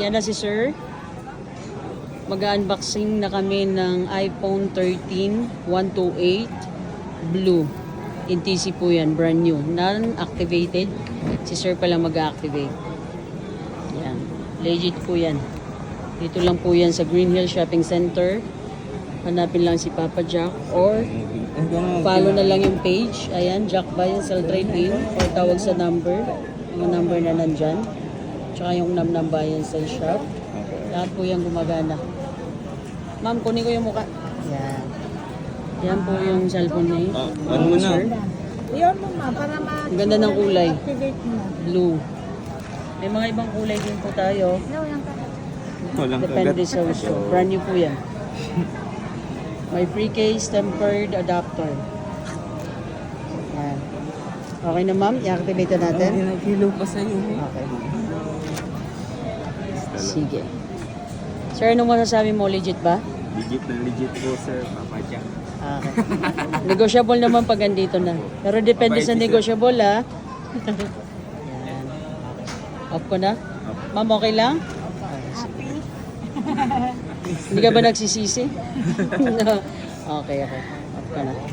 Yan na si Sir. Mag-unboxing na kami ng iPhone 13 128 Blue. NTC po yan, brand new. Non-activated. Si Sir pala mag-activate. Yan. Legit po yan. Dito lang po yan sa Green Hill Shopping Center. Hanapin lang si Papa Jack or follow na lang yung page. Ayan, Jack Bayan Cell Trade-in or tawag sa number. Yung number na nandyan. Tsaka yung Namnam Bayan Cell Shop. Lahat po yung gumagana. Ma'am, kunin ko yung mukha. Yan. Yan po yung cellphone niya. Ano mo na? Iyon mo ma, para Ang ganda ng kulay. ma-activate mo. Blue. May mga ibang kulay din po tayo. No, yung Walang Depende sa gusto. Brand new po yan. May free case, tempered adapter. Yan. Okay na ma'am, i-activate na natin. Nag-kilo pa sa'yo. Okay. Sige. Sir, anong masasabi mo? Legit ba? Legit na legit po, sir. Papa Jack. Okay. Negotiable naman pag andito na. Pero depende sa negotiable ha. Yan. Off ko na? Ma'am, okay lang? happy. Hindi ka ba nagsisisi? Okay. Off ka na.